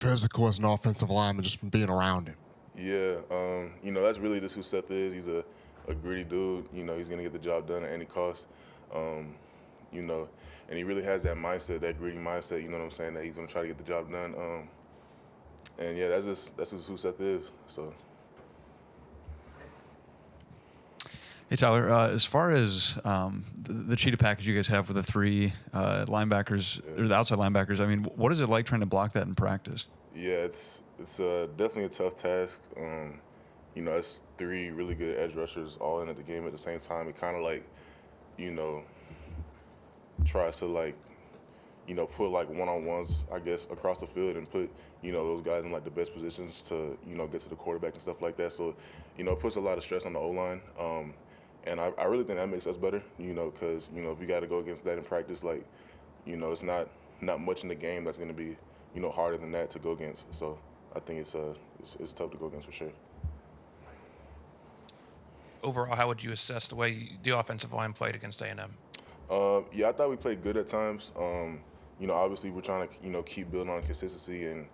physical as an offensive lineman just from being around him? Yeah, that's really just who Seth is. He's a gritty dude. He's gonna get the job done at any cost. Um, you know, and he really has that mindset, that gritty mindset. You know what I'm saying? That he's gonna try to get the job done. And yeah, that's just who Seth is. So Hey Tyler, as far as the cheetah package you guys have with the three linebackers yeah, or the outside linebackers, I mean, what is it like trying to block that in practice? yeah, it's definitely a tough task. It's three really good edge rushers all in at the game at the same time. It kind of like you know tries to like put like one-on-ones, I guess, across the field and put, those guys in like the best positions to, get to the quarterback and stuff like that. So, it puts a lot of stress on the O-line. And I really think that makes us better, because, if you got to go against that in practice, like, it's not much in the game that's going to be, harder than that to go against. So I think it's tough to go against for sure. Overall, how would you assess the way the offensive line played against A&M? Yeah, I thought we played good at times. Obviously we're trying to, keep building on consistency and,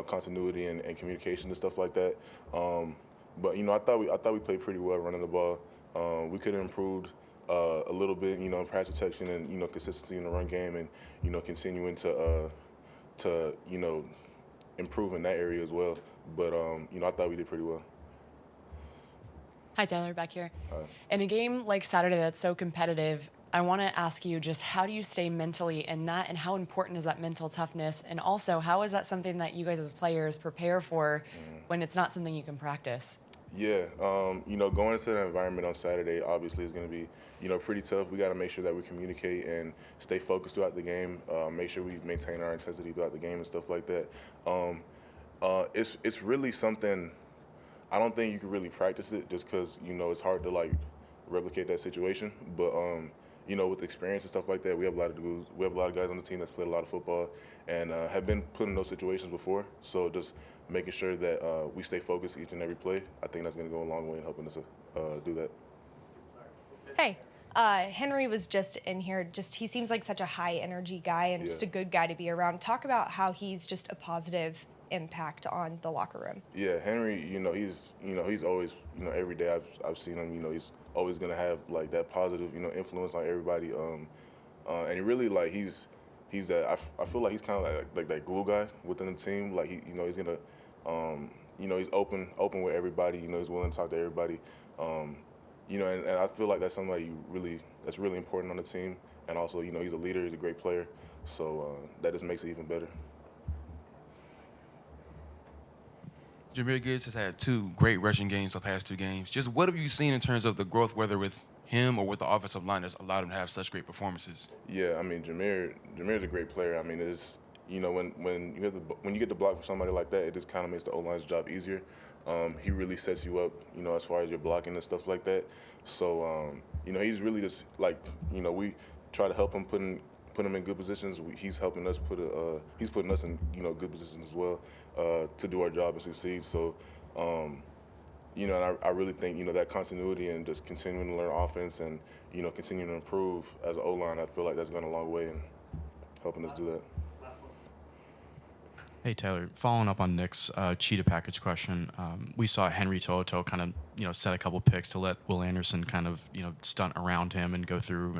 continuity and communication and stuff like that. But I thought we played pretty well running the ball. We could have improved a little bit, in pass protection and consistency in the run game, and continuing to improve in that area as well. But I thought we did pretty well. Hi, Tyler, back here. Uh, In a game like Saturday that's so competitive, I want to ask you just how do you stay mentally in that, and how important is that mental toughness? And also, how is that something that you guys as players prepare for when it's not something you can practice? Yeah, going into the environment on Saturday obviously is going to be, pretty tough. We got to make sure that we communicate and stay focused throughout the game. Make sure we maintain our intensity throughout the game and stuff like that. Um, it's really something. I don't think you can really practice it just because it's hard to like replicate that situation. But with experience and stuff like that, we have a lot of guys on the team that's played a lot of football and have been put in those situations before. So just making sure that we stay focused each and every play, I think that's going to go a long way in helping us do that. Hey, Henry was just in here. Just he seems like such a high energy guy and Yeah. just a good guy to be around. Talk about how he's just a positive impact on the locker room. Yeah, Henry, he's always, every day I've seen him, he's always gonna have like that positive, influence on everybody. And he really like he's that I feel like he's kind of like that glue guy within the team. Like he's gonna, he's open with everybody. He's willing to talk to everybody. Um, and I feel like that's somebody that's really important on the team. And also, he's a leader, he's a great player. So that just makes it even better. Jameer Gibbs has had two great rushing games the past two games. Just what have you seen in terms of the growth, whether with him or with the offensive line, that's allowed him to have such great performances? Yeah, I mean Jameer's a great player. I mean, it's when you get the block for somebody like that, it just kind of makes the O line's job easier. He really sets you up, as far as your blocking and stuff like that. So he's really just like we try to help him put him in good positions. He's helping us he's putting us in good positions as well to do our job and succeed. So. And I really think, that continuity and just continuing to learn offense and, continuing to improve as an O-line, I feel like that's gone a long way in helping us do that. Hey Taylor, following up on Nick's cheetah package question, we saw Henry Toto kind of set a couple picks to let Will Anderson kind of stunt around him and go through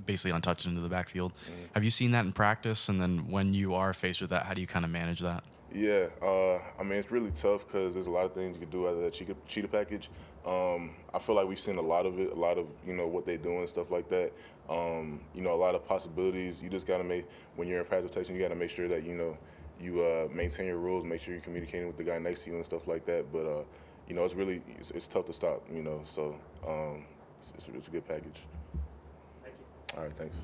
basically untouched into the backfield. Have you seen that in practice? And then when you are faced with that, how do you kind of manage that? Yeah, I mean, it's really tough because there's a lot of things you can do out of that cheetah package. I feel like we've seen a lot of it, a lot of, what they do and stuff like that. A lot of possibilities. You just got to when you're in pass protection, you got to make sure that, you maintain your rules, make sure you're communicating with the guy next to you and stuff like that. But, it's tough to stop, so it's a good package. All right, thanks.